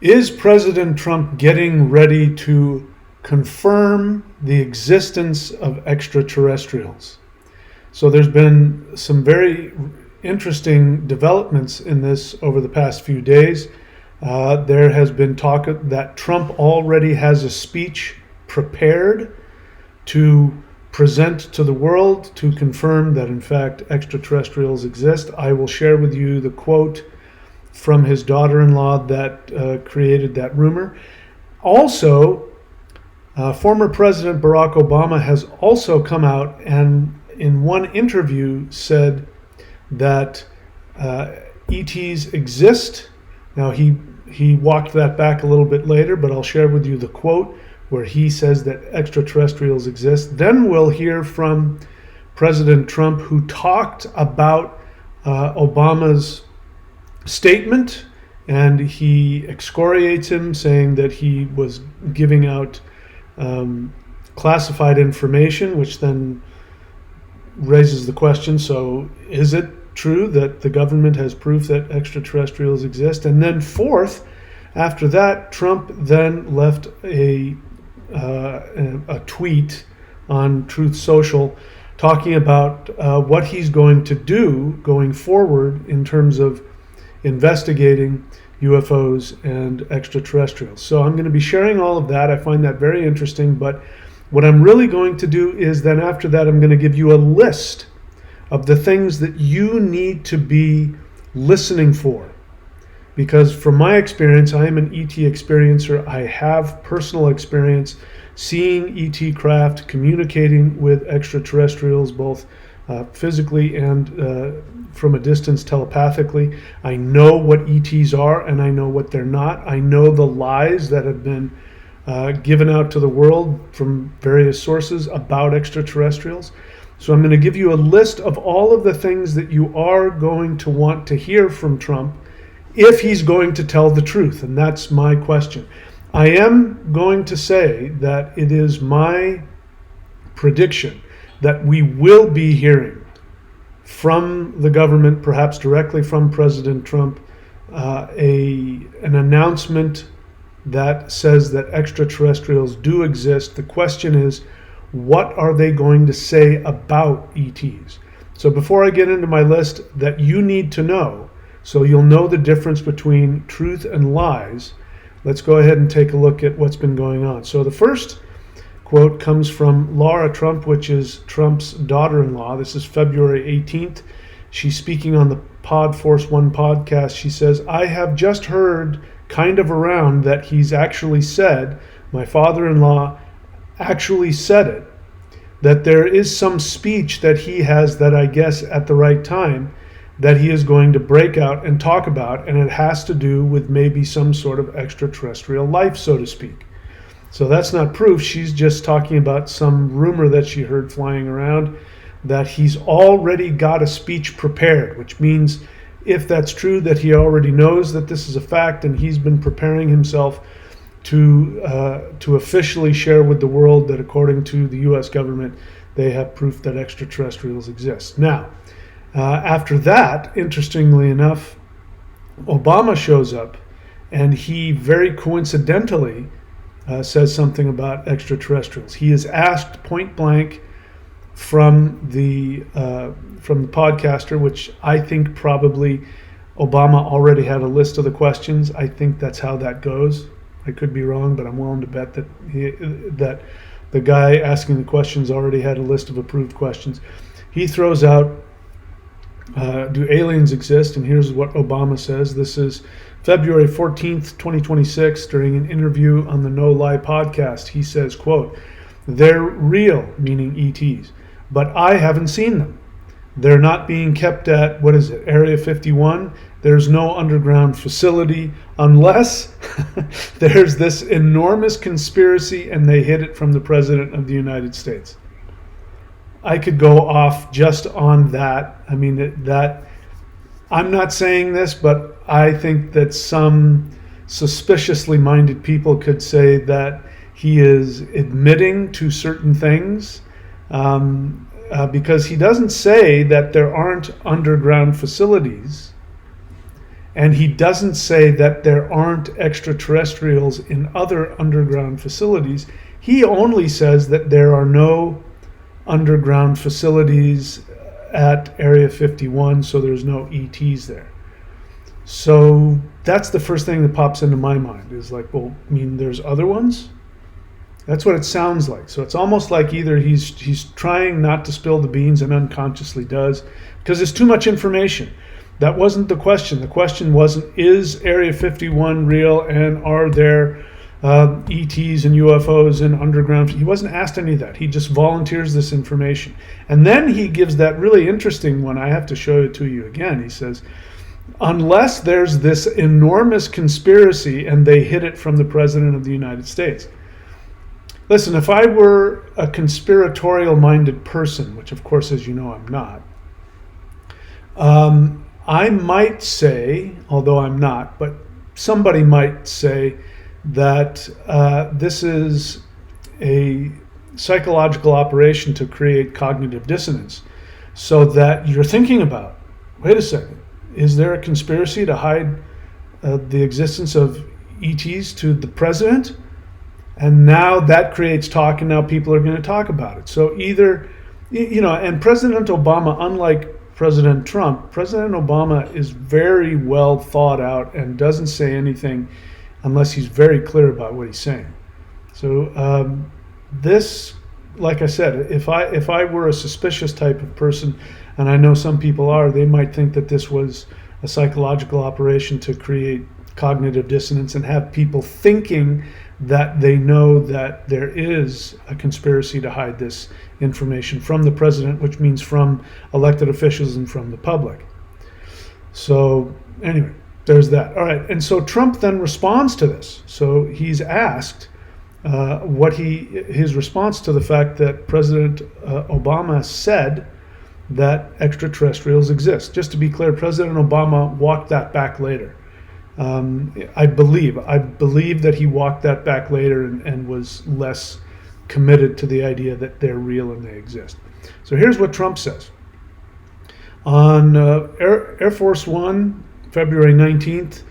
Is President Trump getting ready to confirm the existence of extraterrestrials? So there's been some very interesting developments in this over the past few days. There has been talk that Trump already has a speech prepared to present to the world to confirm that in fact extraterrestrials exist. I will share with you the quote from his daughter-in-law that created that rumor. Also, former President Barack Obama has also come out and in one interview said that ETs exist. Now he walked that back a little bit later, but I'll share with you the quote where he says that extraterrestrials exist. Then we'll hear from President Trump, who talked about Obama's statement, and he excoriates him, saying that he was giving out classified information, which then raises the question, so is it true that the government has proof that extraterrestrials exist? And then fourth, after that, Trump then left a tweet on Truth Social talking about what he's going to do going forward in terms of investigating UFOs and extraterrestrials. So I'm going to be sharing all of that. I find that very interesting, but what I'm really going to do is then after that I'm going to give you a list of the things that you need to be listening for. Because from my experience, I am an ET experiencer. I have personal experience seeing ET craft, communicating with extraterrestrials, both physically and from a distance telepathically. I know what ETs are and I know what they're not. I know the lies that have been given out to the world from various sources about extraterrestrials. So I'm going to give you a list of all of the things that you are going to want to hear from Trump if he's going to tell the truth. And that's my question. I am going to say that it is my prediction that we will be hearing from the government, perhaps directly from President Trump, an announcement that says that extraterrestrials do exist. The question is, what are they going to say about ETs? So before I get into my list that you need to know, so you'll know the difference between truth and lies, let's go ahead and take a look at what's been going on. So the first quote comes from Laura Trump, which is Trump's daughter-in-law. This is February 18th. She's speaking on the Pod Force One podcast. She says, I have just heard kind of around that he's actually said, my father-in-law actually said it, that there is some speech that he has that I guess at the right time that he is going to break out and talk about, and it has to do with maybe some sort of extraterrestrial life, so to speak. So that's not proof. She's just talking about some rumor that she heard flying around that he's already got a speech prepared, which means if that's true, that he already knows that this is a fact and he's been preparing himself to officially share with the world that according to the U.S. government, they have proof that extraterrestrials exist. Now, after that, interestingly enough, Obama shows up and he very coincidentally says something about extraterrestrials. He is asked point blank from the podcaster, which I think probably Obama already had a list of the questions. I think that's how that goes. I could be wrong, but I'm willing to bet that that the guy asking the questions already had a list of approved questions. He throws out, do aliens exist? And here's what Obama says. This is February 14th, 2026, during an interview on the No Lie podcast. He says, quote, they're real, meaning ETs, but I haven't seen them. They're not being kept at, what is it, Area 51? There's no underground facility unless there's this enormous conspiracy and they hid it from the President of the United States. I could go off just on that. I mean, that I'm not saying this, but I think that some suspiciously minded people could say that he is admitting to certain things because he doesn't say that there aren't underground facilities. And he doesn't say that there aren't extraterrestrials in other underground facilities. He only says that there are no underground facilities at Area 51, so there's no ETs there. So that's the first thing that pops into my mind is like, well, I mean, there's other ones? That's what it sounds like. So it's almost like either he's trying not to spill the beans and unconsciously does, because there's too much information. That wasn't the question. The question wasn't, is Area 51 real and are there ETs and UFOs in underground? He wasn't asked any of that. He just volunteers this information. And then he gives that really interesting one. I have to show it to you again. He says, unless there's this enormous conspiracy and they hid it from the President of the United States. Listen, if I were a conspiratorial-minded person, which of course, as you know, I'm not, I might say, although I'm not, but somebody might say that this is a psychological operation to create cognitive dissonance, so that you're thinking about, wait a second, is there a conspiracy to hide the existence of ETs to the president? And now that creates talk, and now people are going to talk about it. So either, and President Obama, unlike President Trump, President Obama is very well thought out and doesn't say anything unless he's very clear about what he's saying. So this, like I said, if I were a suspicious type of person, and I know some people are, they might think that this was a psychological operation to create cognitive dissonance and have people thinking that they know that there is a conspiracy to hide this information from the president, which means from elected officials and from the public. So anyway, there's that. All right, and so Trump then responds to this. So he's asked his response to the fact that President Obama said that extraterrestrials exist. Just to be clear, President Obama walked that back later. I believe that he walked that back later and was less committed to the idea that they're real and they exist. So here's what Trump says. On Air Force One, February 19th,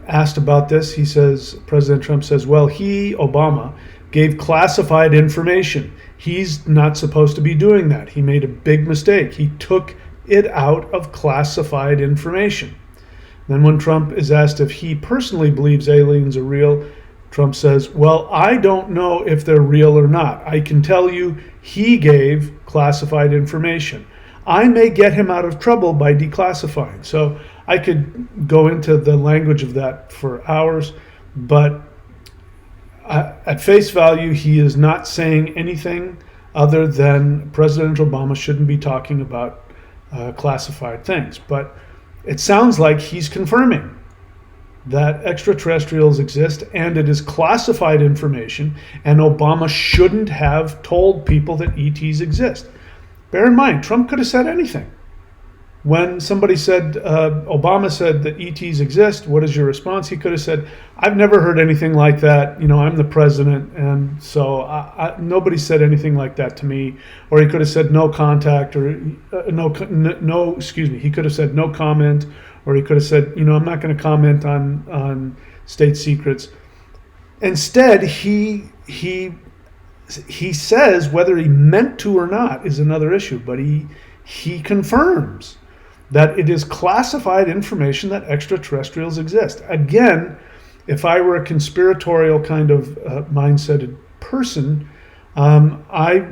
asked about this, he says, President Trump says, well, Obama, gave classified information. He's not supposed to be doing that. He made a big mistake. He took it out of classified information. Then when Trump is asked if he personally believes aliens are real, Trump says, well, I don't know if they're real or not. I can tell you he gave classified information. I may get him out of trouble by declassifying. So I could go into the language of that for hours, but at face value, he is not saying anything other than President Obama shouldn't be talking about classified things. But it sounds like he's confirming that extraterrestrials exist and it is classified information, and Obama shouldn't have told people that ETs exist. Bear in mind, Trump could have said anything. When somebody said, Obama said that ETs exist, what is your response? He could have said, I've never heard anything like that. I'm the president, and so nobody said anything like that to me. Or he could have said no contact, or he could have said no comment, or he could have said, I'm not going to comment on state secrets. Instead, he says whether he meant to or not is another issue, but he confirms that it is classified information that extraterrestrials exist. Again, if I were a conspiratorial kind of mindseted person, I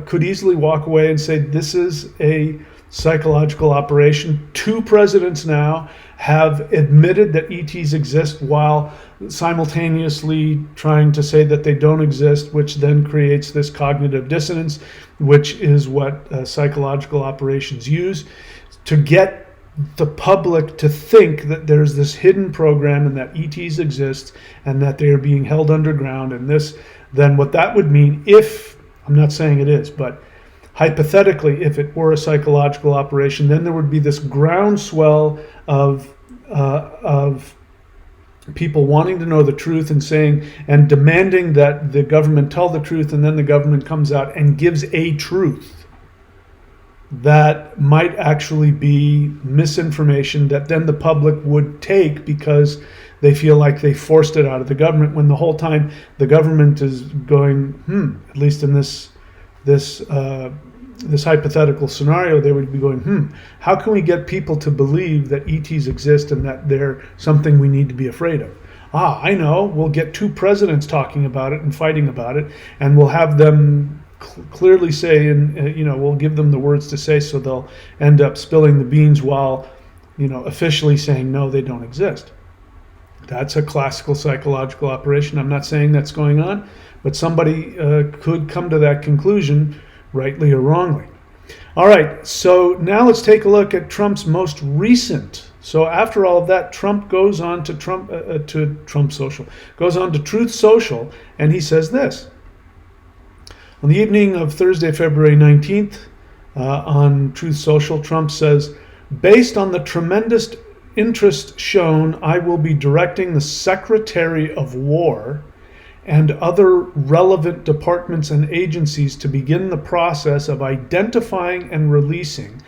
could easily walk away and say this is a psychological operation. 2 presidents now have admitted that ETs exist while simultaneously trying to say that they don't exist, which then creates this cognitive dissonance, which is what psychological operations use to get the public to think that there's this hidden program and that ETs exist and that they are being held underground. And this, then what that would mean, if, I'm not saying it is, but hypothetically, if it were a psychological operation, then there would be this groundswell of people wanting to know the truth and saying and demanding that the government tell the truth, and then the government comes out and gives a truth that might actually be misinformation that then the public would take because they feel like they forced it out of the government, when the whole time the government is going, at least in this hypothetical scenario, they would be going, how can we get people to believe that ETs exist and that they're something we need to be afraid of? I know, we'll get two presidents talking about it and fighting about it, and we'll have them clearly say, and we'll give them the words to say, so they'll end up spilling the beans while officially saying no, they don't exist. That's a classical psychological operation. I'm not saying that's going on, but somebody could come to that conclusion, rightly or wrongly. All right, so now let's take a look at Trump's most recent. So after all of that, Trump goes on to Truth Social, and he says this. On the evening of Thursday, February 19th, on Truth Social, Trump says, based on the tremendous interest shown, I will be directing the Secretary of War and other relevant departments and agencies to begin the process of identifying and releasing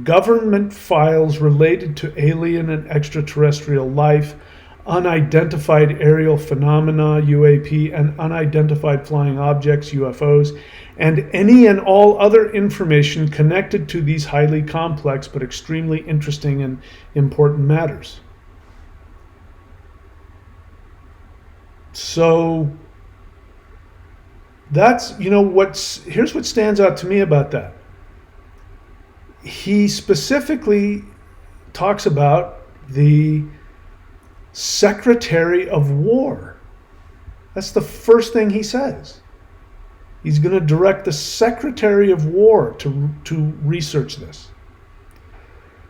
government files related to alien and extraterrestrial life, unidentified aerial phenomena, UAP, and unidentified flying objects, UFOs, and any and all other information connected to these highly complex but extremely interesting and important matters. So that's, here's what stands out to me about that. He specifically talks about the Secretary of War. That's the first thing he says. He's going to direct the Secretary of War to research this.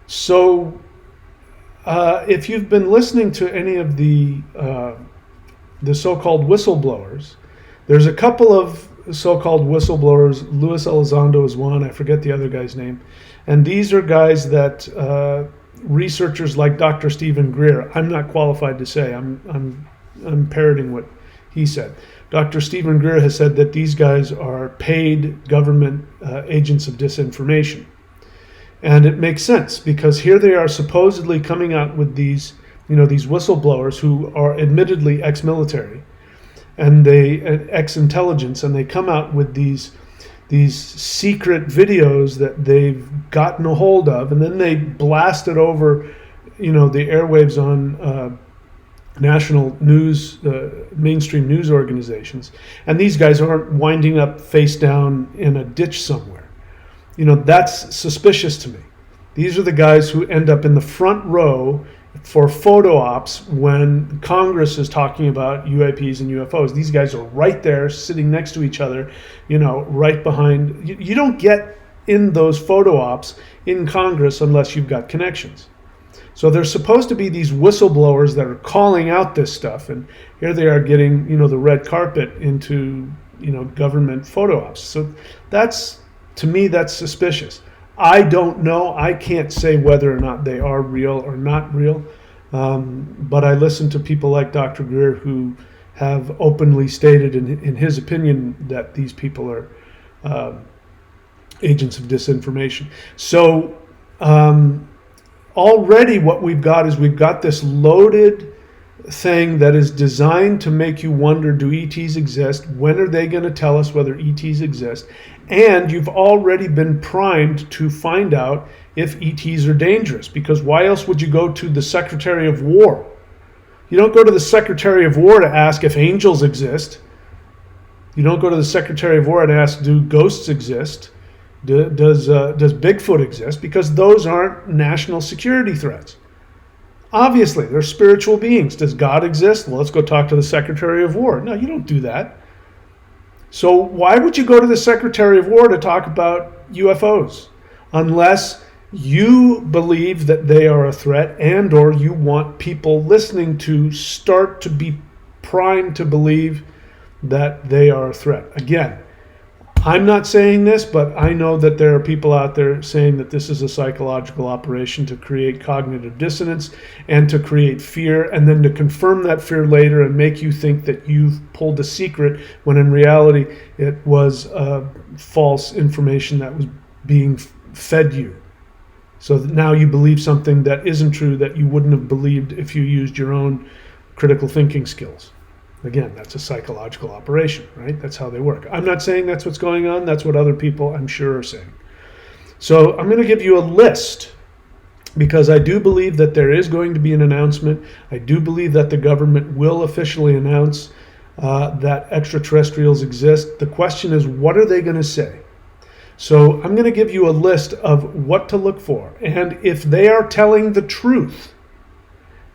So if you've been listening to any of the so-called whistleblowers, there's a couple of so-called whistleblowers. Luis Elizondo is one. I forget the other guy's name. And these are guys that researchers like Dr. Stephen Greer, I'm not qualified to say, I'm parroting what he said. Dr. Stephen Greer has said that these guys are paid government agents of disinformation. And it makes sense, because here they are supposedly coming out with these whistleblowers who are admittedly ex-military and ex-intelligence, and they come out with these secret videos that they've gotten a hold of, and then they blast it over, the airwaves on national news, mainstream news organizations. And these guys aren't winding up face down in a ditch somewhere. That's suspicious to me. These are the guys who end up in the front row for photo ops when Congress is talking about UAPs and UFOs. These guys are right there sitting next to each other, right behind. You don't get in those photo ops in Congress unless you've got connections. So there's supposed to be these whistleblowers that are calling out this stuff, and here they are getting, the red carpet into, government photo ops. So to me, that's suspicious. I don't know. I can't say whether or not they are real or not real. But I listen to people like Dr. Greer who have openly stated in his opinion that these people are agents of disinformation. So already what we've got is we've got this loaded thing that is designed to make you wonder, do ETs exist? When are they going to tell us whether ETs exist? And you've already been primed to find out if ETs are dangerous, because why else would you go to the Secretary of War? You don't go to the Secretary of War to ask if angels exist. You don't go to the Secretary of War and ask, do ghosts exist? Does Bigfoot exist? Because those aren't national security threats. Obviously, they're spiritual beings. Does God exist? Well, let's go talk to the Secretary of War. No, you don't do that. So why would you go to the Secretary of War to talk about UFOs? Unless you believe that they are a threat, and or you want people listening to start to be primed to believe that they are a threat. Again, I'm not saying this, but I know that there are people out there saying that this is a psychological operation to create cognitive dissonance and to create fear, and then to confirm that fear later and make you think that you've pulled a secret when in reality it was false information that was being fed you. So that now you believe something that isn't true, that you wouldn't have believed if you used your own critical thinking skills. Again, that's a psychological operation, right? That's how they work. I'm not saying that's what's going on. That's what other people, I'm sure, are saying. So I'm going to give you a list, because I do believe that there is going to be an announcement. I do believe that the government will officially announce that extraterrestrials exist. The question is, what are they going to say? So I'm going to give you a list of what to look for. And if they are telling the truth,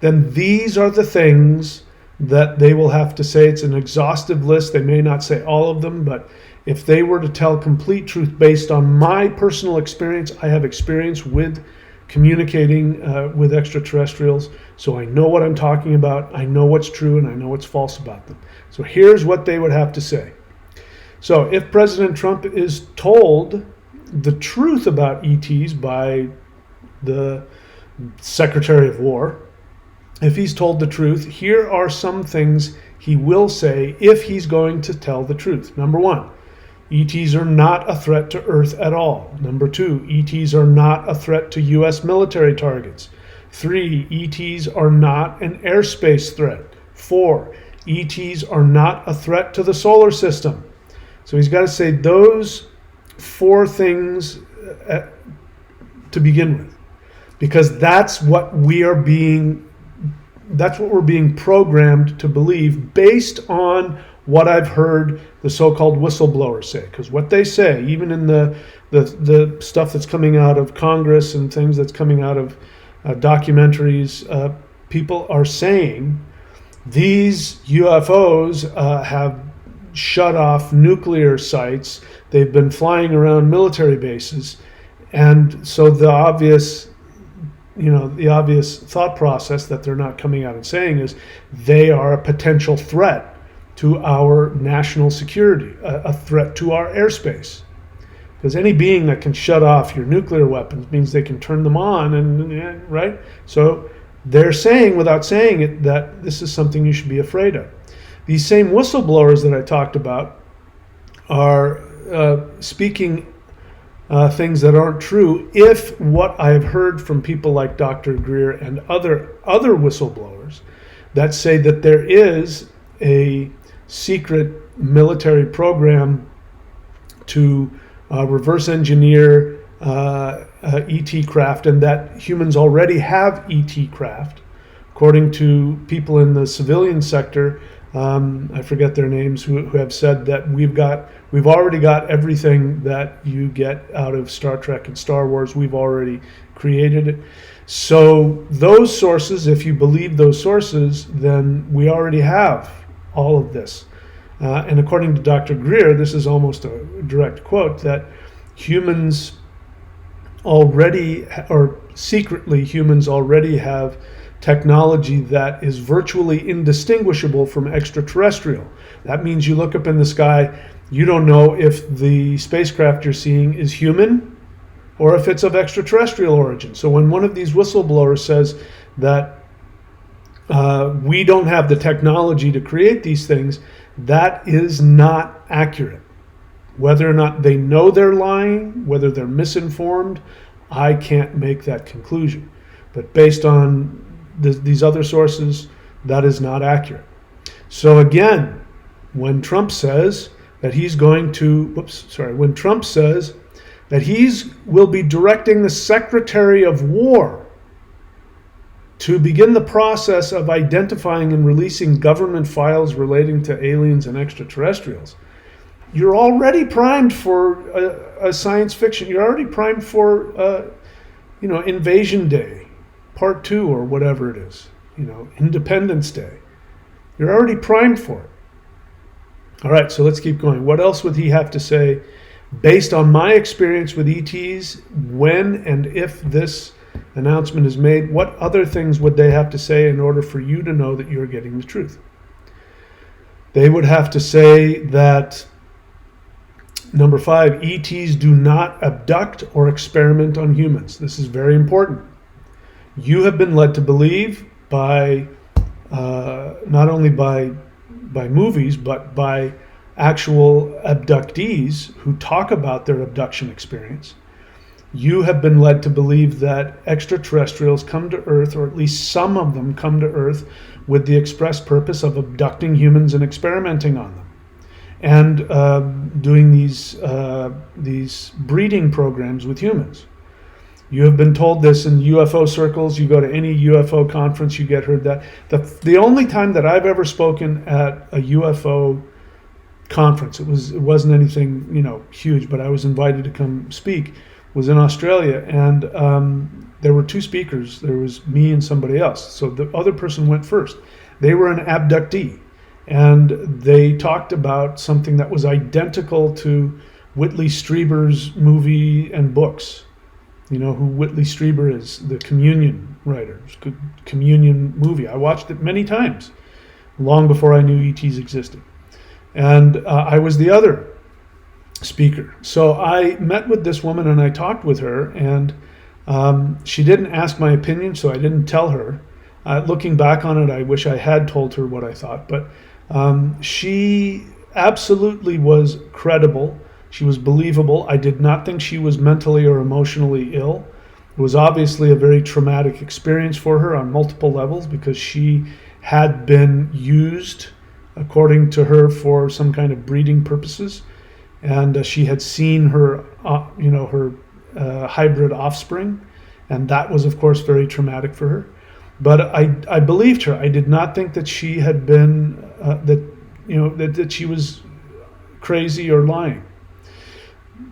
then these are the things that they will have to say. It's an exhaustive list. They may not say all of them, but if they were to tell complete truth based on my personal experience, I have experience with communicating with extraterrestrials, so I know what I'm talking about. I know what's true and I know what's false about them. So here's what they would have to say. So if President Trump is told the truth about ETs by the Secretary of War, if he's told the truth, here are some things he will say if he's going to tell the truth. Number one, ETs are not a threat to Earth at all. Number two, ETs are not a threat to U.S. military targets. 3, ETs are not an airspace threat. 4, ETs are not a threat to the solar system. So he's got to say those 4 things to begin with, because that's what we're being programmed to believe based on what I've heard the so-called whistleblowers say. Because what they say, even in the stuff that's coming out of Congress and things that's coming out of documentaries, people are saying these UFOs have shut off nuclear sites. They've been flying around military bases. And so the obvious thought process that they're not coming out and saying is they are a potential threat to our national security, a threat to our airspace. Because any being that can shut off your nuclear weapons means they can turn them on, and right? So they're saying, without saying it, that this is something you should be afraid of. These same whistleblowers that I talked about are speaking things that aren't true if what I've heard from people like Dr. Greer and other whistleblowers that say that there is a secret military program to reverse engineer ET craft, and that humans already have ET craft. According to people in the civilian sector, I forget their names, who have said that we've already got everything that you get out of Star Trek and Star Wars. We've already created it. So those sources, if you believe those sources, then we already have all of this. And according to Dr. Greer, this is almost a direct quote, that humans already, or secretly humans already have technology that is virtually indistinguishable from extraterrestrial. That means you look up in the sky, you don't know if the spacecraft you're seeing is human or if it's of extraterrestrial origin. So when one of these whistleblowers says that we don't have the technology to create these things, that is not accurate. Whether or not they know they're lying, whether they're misinformed, I can't make that conclusion. But based on these other sources, that is not accurate. So again, when Trump says that he's going to, when Trump says that will be directing the Secretary of War to begin the process of identifying and releasing government files relating to aliens and extraterrestrials, you're already primed for a science fiction. You're already primed for, Invasion Day, Part 2, or whatever it is, Independence Day. You're already primed for it. All right, so let's keep going. What else would he have to say based on my experience with ETs, when and if this announcement is made? What other things would they have to say in order for you to know that you're getting the truth? They would have to say that, number 5, ETs do not abduct or experiment on humans. This is very important. You have been led to believe by, not only by movies, but by actual abductees who talk about their abduction experience, you have been led to believe that extraterrestrials come to Earth, or at least some of them come to Earth, with the express purpose of abducting humans and experimenting on them, and doing these breeding programs with humans. You have been told this in UFO circles. You go to any UFO conference, you get heard that. The only time that I've ever spoken at a UFO conference, it wasn't anything huge, but I was invited to come speak, was in Australia, and there were two speakers. There was me and somebody else. So the other person went first. They were an abductee, and they talked about something that was identical to Whitley Strieber's movie and books. You know who Whitley Strieber is, the Communion writer, Communion movie. I watched it many times, long before I knew ETs existed. And I was the other speaker. So I met with this woman and I talked with her, and she didn't ask my opinion, so I didn't tell her. Looking back on it, I wish I had told her what I thought, but she absolutely was credible. She was believable. I did not think she was mentally or emotionally ill. It was obviously a very traumatic experience for her on multiple levels, because she had been used, according to her, for some kind of breeding purposes, and she had seen her, hybrid offspring, and that was, of course, very traumatic for her. But I believed her. I did not think that she had been that she was crazy or lying.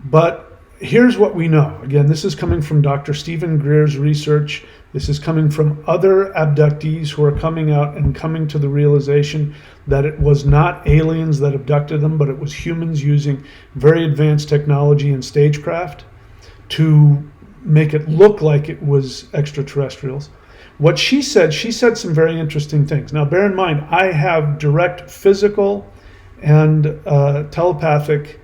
But here's what we know. Again, this is coming from Dr. Stephen Greer's research. This is coming from other abductees who are coming out and coming to the realization that it was not aliens that abducted them, but it was humans using very advanced technology and stagecraft to make it look like it was extraterrestrials. What she said some very interesting things. Now, bear in mind, I have direct physical and telepathic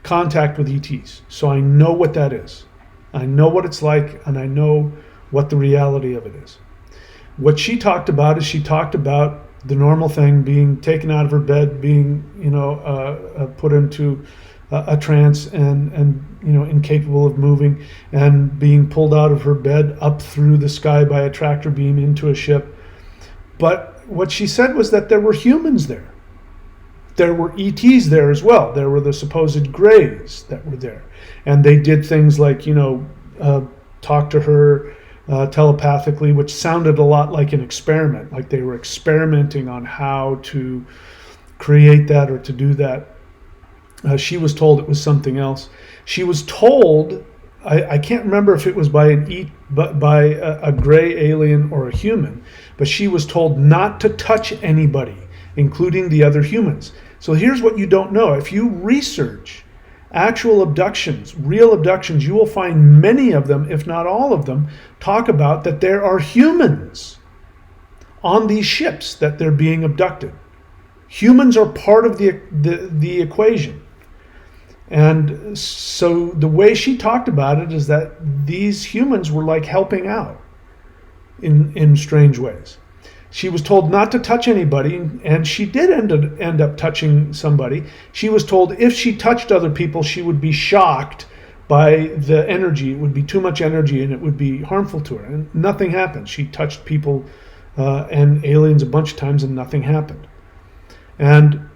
contact with ETs. So I know what that is. I know what it's like, and I know what the reality of it is. What she talked about is, she talked about the normal thing, being taken out of her bed, being put into a trance, and incapable of moving, and being pulled out of her bed up through the sky by a tractor beam into a ship. But what she said was that there were humans there. There were ETs there as well. There were the supposed Greys that were there. And they did things like, talk to her telepathically, which sounded a lot like an experiment, like they were experimenting on how to create that or to do that. She was told it was something else. She was told, I can't remember if it was by a gray alien or a human, but she was told not to touch anybody, including the other humans. So here's what you don't know. If you research actual abductions, real abductions, you will find many of them, if not all of them, talk about that there are humans on these ships that they're being abducted. Humans are part of the equation. And so the way she talked about it is that these humans were like helping out in strange ways. She was told not to touch anybody, and she did end up touching somebody. She was told if she touched other people, she would be shocked by the energy. It would be too much energy and it would be harmful to her. And nothing happened. She touched people and aliens a bunch of times and nothing happened. And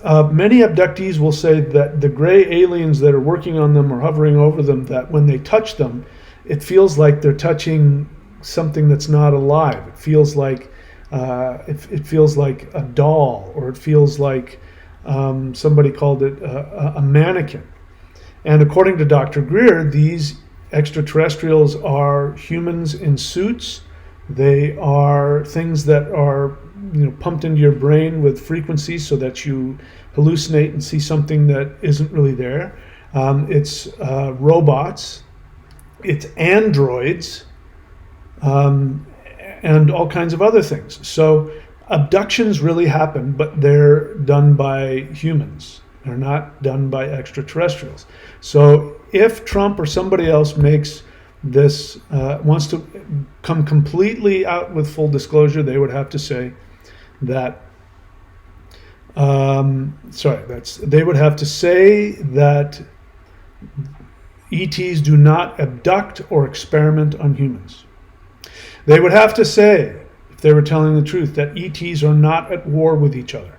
many abductees will say that the gray aliens that are working on them or hovering over them, that when they touch them, it feels like they're touching something that's not alive. It feels like it feels like a doll, or it feels like somebody called it a mannequin. And according to Dr. Greer, these extraterrestrials are humans in suits. They are things that are pumped into your brain with frequencies so that you hallucinate and see something that isn't really there. It's robots, it's androids, and all kinds of other things. So abductions really happen, but they're done by humans. They're not done by extraterrestrials. So if Trump or somebody else makes this, wants to come completely out with full disclosure, they would have to say that, they would have to say that ETs do not abduct or experiment on humans. They would have to say, if they were telling the truth, that ETs are not at war with each other.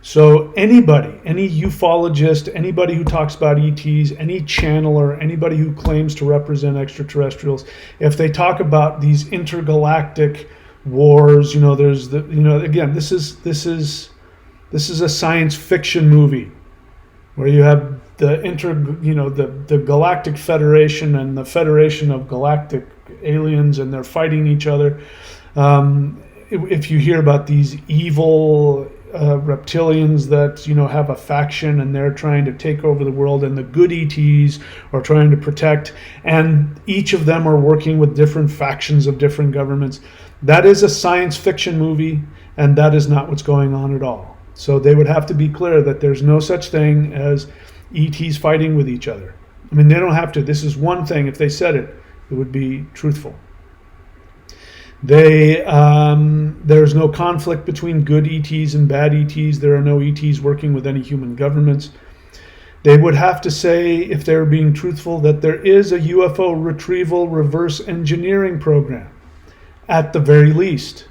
So anybody, any ufologist, anybody who talks about ETs, any channeler, anybody who claims to represent extraterrestrials, if they talk about these intergalactic wars, there's again, this is a science fiction movie where you have the Galactic Federation and the Federation of Galactic Aliens, and they're fighting each other. If you hear about these evil reptilians that have a faction and they're trying to take over the world, and the good ETs are trying to protect, and each of them are working with different factions of different governments, that is a science fiction movie, and that is not what's going on at all. So they would have to be clear that there's no such thing as ETs fighting with each other. I mean, they don't have to. This is one thing. If they said it, it would be truthful. There's no conflict between good ETs and bad ETs. There are no ETs working with any human governments. They would have to say, if they were being truthful, that there is a UFO retrieval reverse engineering program, at the very least.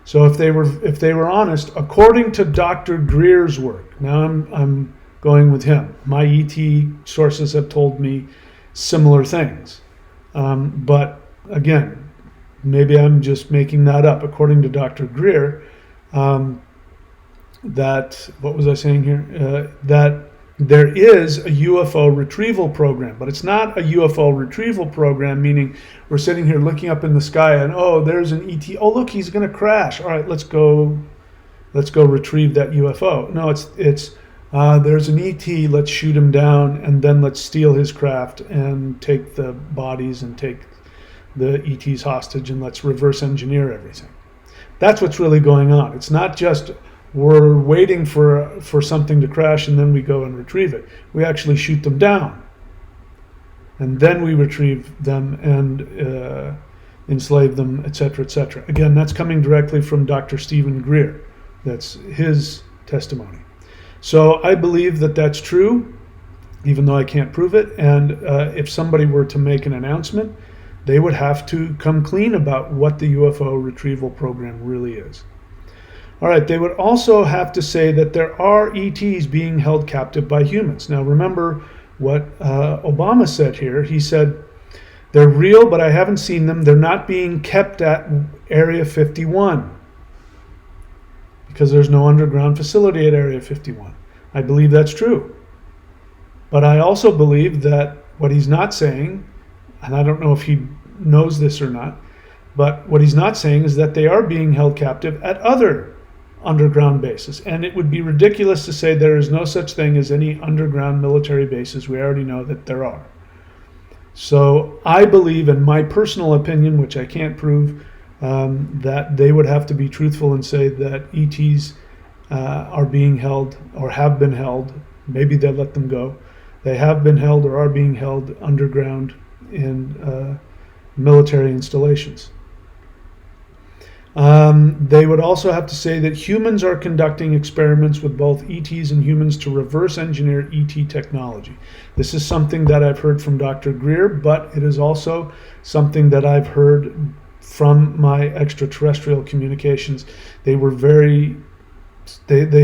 So if they were honest, according to Dr. Greer's work, now I'm going with him. My ET sources have told me similar things, but again, maybe I'm just making that up. According to Dr. Greer, that, what was I saying here? That there is a UFO retrieval program, but it's not a UFO retrieval program, meaning we're sitting here looking up in the sky and, oh, there's an ET. Oh, look, he's going to crash. All right, let's go retrieve that UFO. No, it's there's an ET, let's shoot him down, and then let's steal his craft and take the bodies and take the ETs hostage, and let's reverse engineer everything. That's what's really going on. It's not just we're waiting for something to crash and then we go and retrieve it. We actually shoot them down, and then we retrieve them and enslave them, etc., etc. Again, that's coming directly from Dr. Stephen Greer. That's his testimony. So I believe that that's true, even though I can't prove it. And if somebody were to make an announcement, they would have to come clean about what the UFO retrieval program really is. All right, they would also have to say that there are ETs being held captive by humans. Now remember what Obama said here. He said, they're real, but I haven't seen them. They're not being kept at Area 51 because there's no underground facility at Area 51. I believe that's true. But I also believe that what he's not saying, and I don't know if he knows this or not, but what he's not saying is that they are being held captive at other underground bases. And it would be ridiculous to say there is no such thing as any underground military bases. We already know that there are. So I believe, in my personal opinion, which I can't prove, that they would have to be truthful and say that ETs are being held or have been held. Maybe they'll let them go. They have been held or are being held underground in military installations. They would also have to say that humans are conducting experiments with both ETs and humans to reverse engineer ET technology. This is something that I've heard from Dr. Greer, but it is also something that I've heard from my extraterrestrial communications. They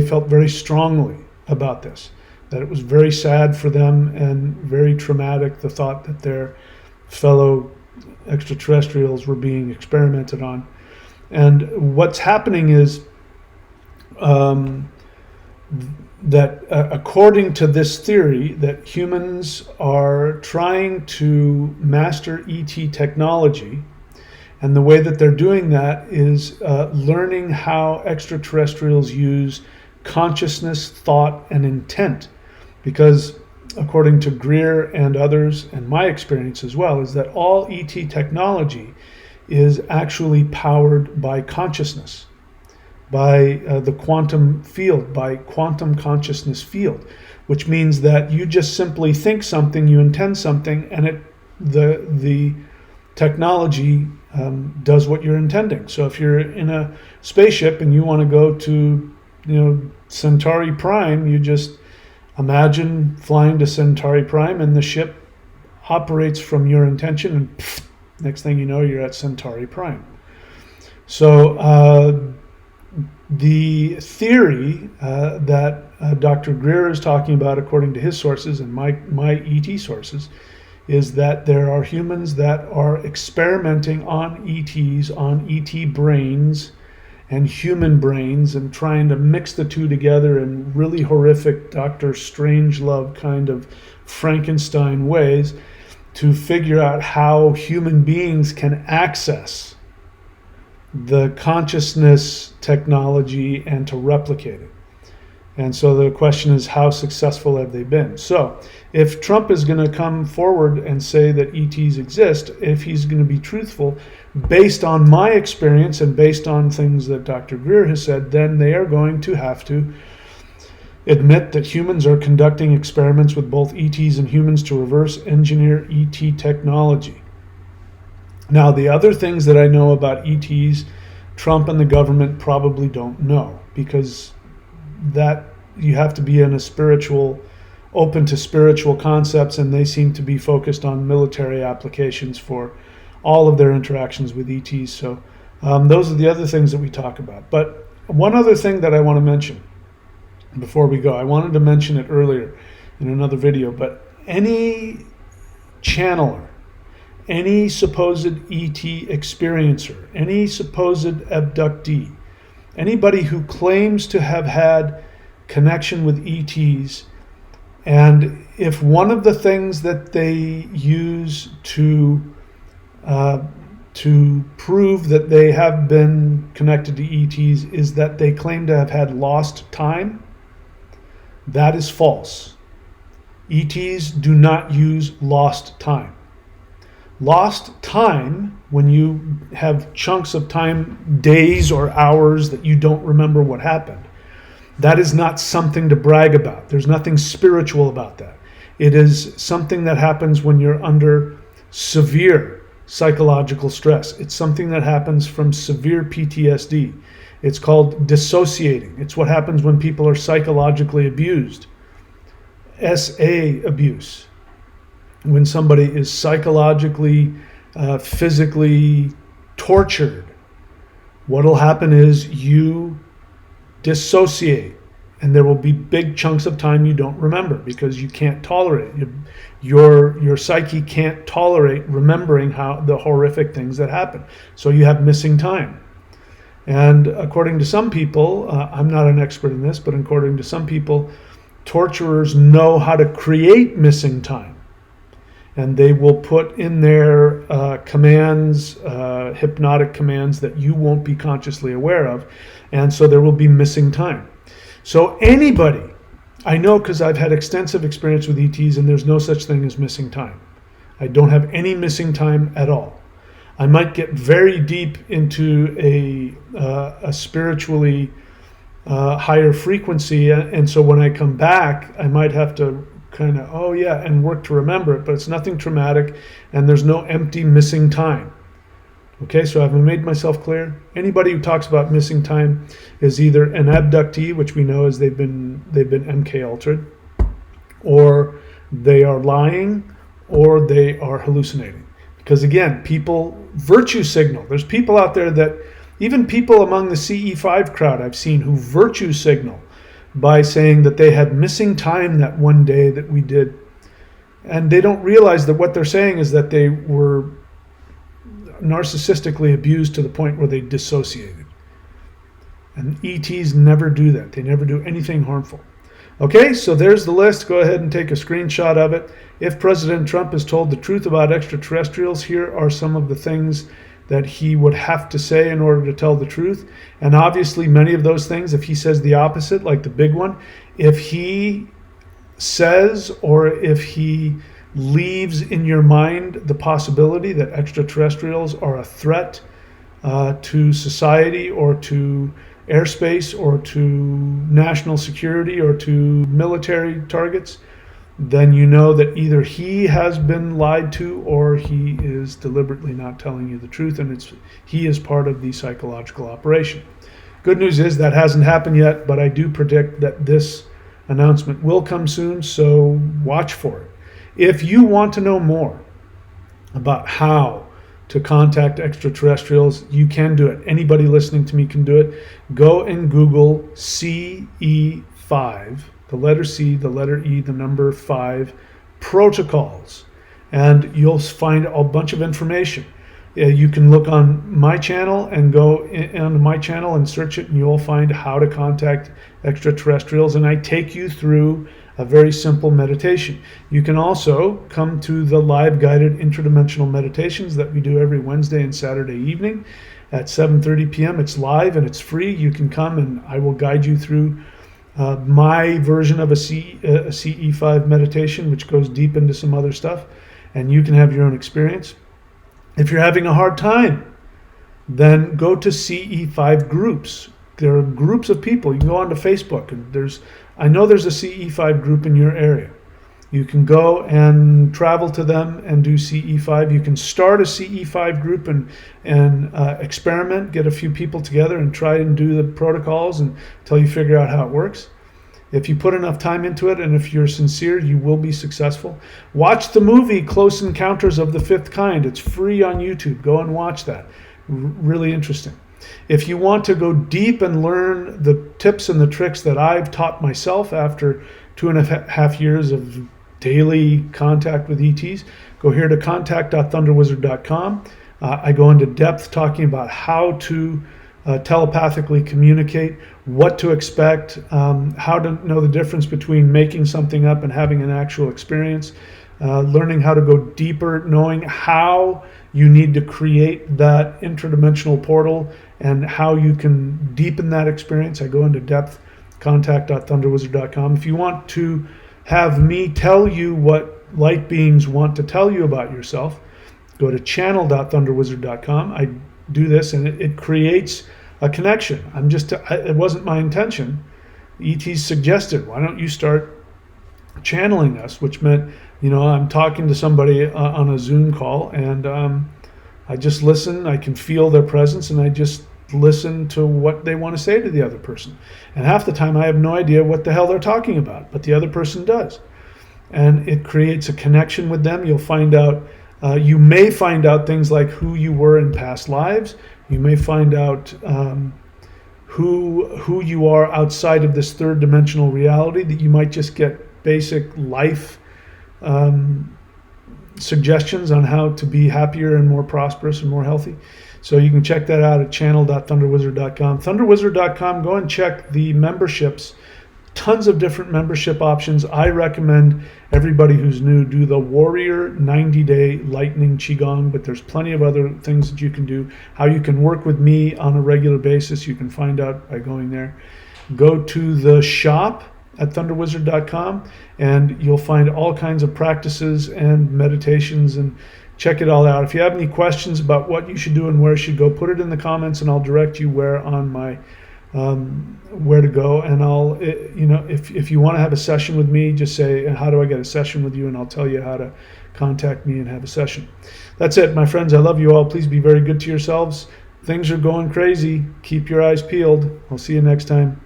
felt very strongly about this, that it was very sad for them and very traumatic, the thought that their fellow extraterrestrials were being experimented on. And what's happening is that according to this theory, that humans are trying to master ET technology, and the way that they're doing that is learning how extraterrestrials use consciousness, thought, and intent. Because according to Greer and others, and my experience as well, is that all ET technology is actually powered by consciousness, by the quantum field, by quantum consciousness field, which means that you just simply think something, you intend something, and the technology does what you're intending. So if you're in a spaceship and you want to go to, Centauri Prime, you just imagine flying to Centauri Prime, and the ship operates from your intention, and pfft, next thing you know, you're at Centauri Prime. So the theory that Dr. Greer is talking about, according to his sources and my ET sources, is that there are humans that are experimenting on ETs, on ET brains and human brains, and trying to mix the two together in really horrific Dr. Strangelove kind of Frankenstein ways to figure out how human beings can access the consciousness technology and to replicate it. And so the question is, how successful have they been? So if Trump is going to come forward and say that ETs exist, if he's going to be truthful, based on my experience and based on things that Dr. Greer has said, then they are going to have to admit that humans are conducting experiments with both ETs and humans to reverse engineer ET technology. Now, the other things that I know about ETs, Trump and the government probably don't know, because that you have to be in a spiritual, open to spiritual concepts, and they seem to be focused on military applications for all of their interactions with ETs. So those are the other things that we talk about. But one other thing that I want to mention before we go, I wanted to mention it earlier in another video, but any channeler, any supposed ET experiencer, any supposed abductee, anybody who claims to have had connection with ETs, and if one of the things that they use to prove that they have been connected to ETs is that they claim to have had lost time, that is false. ETs do not use lost time. Lost time, when you have chunks of time, days or hours that you don't remember what happened, that is not something to brag about. There's nothing spiritual about that. It is something that happens when you're under severe psychological stress. It's something that happens from severe PTSD. It's called dissociating. It's what happens when people are psychologically abused. SA abuse. When somebody is psychologically, physically tortured, what'll happen is you dissociate, and there will be big chunks of time you don't remember because you can't tolerate it. Your psyche can't tolerate remembering how the horrific things that happen. So you have missing time. And according to some people, I'm not an expert in this, but according to some people, torturers know how to create missing time. And they will put in their commands, hypnotic commands that you won't be consciously aware of. And so there will be missing time. So anybody, I know because I've had extensive experience with ETs, and there's no such thing as missing time. I don't have any missing time at all. I might get very deep into a spiritually higher frequency. And so when I come back, I might have to kind of, and work to remember it, but it's nothing traumatic, and there's no empty missing time. Okay, so I've made myself clear. Anybody who talks about missing time is either an abductee, which we know is they've been MK altered, or they are lying, or they are hallucinating. Because again, people virtue signal. There's people out there that, even people among the CE5 crowd I've seen, who virtue signal by saying that they had missing time that one day that we did. And they don't realize that what they're saying is that they were narcissistically abused to the point where they dissociated. And ETs never do that. They never do anything harmful. Okay, so there's the list. Go ahead and take a screenshot of it. If President Trump is told the truth about extraterrestrials, here are some of the things that he would have to say in order to tell the truth. And obviously many of those things, if he says the opposite, like the big one, if he says, or if he leaves in your mind the possibility that extraterrestrials are a threat to society, or to airspace, or to national security, or to military targets, then you know that either he has been lied to, or he is deliberately not telling you the truth, and he is part of the psychological operation. Good news is that hasn't happened yet, but I do predict that this announcement will come soon, so watch for it. If you want to know more about how to contact extraterrestrials, you can do it. Anybody listening to me can do it. Go and Google CE5, the letter C, the letter E, the number 5, protocols, and you'll find a bunch of information. You can look on my channel and go on my channel and search it, and you'll find how to contact extraterrestrials, and I take you through a very simple meditation. You can also come to the live guided interdimensional meditations that we do every Wednesday and Saturday evening at 7:30 p.m. It's live and it's free. You can come and I will guide you through my version of a CE5 meditation, which goes deep into some other stuff, and you can have your own experience. If you're having a hard time, then go to CE5 groups. There are groups of people. You can go onto Facebook, and I know there's a CE5 group in your area. You can go and travel to them and do CE5. You can start a CE5 group and experiment, get a few people together and try and do the protocols until you figure out how it works. If you put enough time into it and if you're sincere, you will be successful. Watch the movie Close Encounters of the Fifth Kind. It's free on YouTube. Go and watch that. Really interesting. If you want to go deep and learn the tips and the tricks that I've taught myself after 2.5 years of daily contact with ETs, go here to contact.thunderwizard.com. I go into depth talking about how to telepathically communicate, what to expect, how to know the difference between making something up and having an actual experience, learning how to go deeper, knowing how you need to create that interdimensional portal and how you can deepen that experience. I go into depth, contact.thunderwizard.com. If you want to have me tell you what light beings want to tell you about yourself, go to channel.thunderwizard.com. I do this and it creates a connection. It wasn't my intention. ETs suggested, why don't you start channeling us, which meant, I'm talking to somebody on a Zoom call and I just listen. I can feel their presence and I just listen to what they want to say to the other person. And half the time I have no idea what the hell they're talking about, but the other person does. And it creates a connection with them. You'll find out, you may find out things like who you were in past lives. You may find out who you are outside of this third dimensional reality, that you might just get basic life suggestions on how to be happier and more prosperous and more healthy. So you can check that out at channel.thunderwizard.com. Thunderwizard.com, go and check the memberships. Tons of different membership options. I recommend everybody who's new do the Warrior 90-day Lightning Qigong, but there's plenty of other things that you can do. How you can work with me on a regular basis, you can find out by going there. Go to the shop at thunderwizard.com and you'll find all kinds of practices and meditations, and check it all out. If you have any questions about what you should do and where you should go, put it in the comments and I'll direct you where to go. And I'll, if you want to have a session with me, just say, how do I get a session with you? And I'll tell you how to contact me and have a session. That's it, my friends. I love you all. Please be very good to yourselves. Things are going crazy. Keep your eyes peeled. I'll see you next time.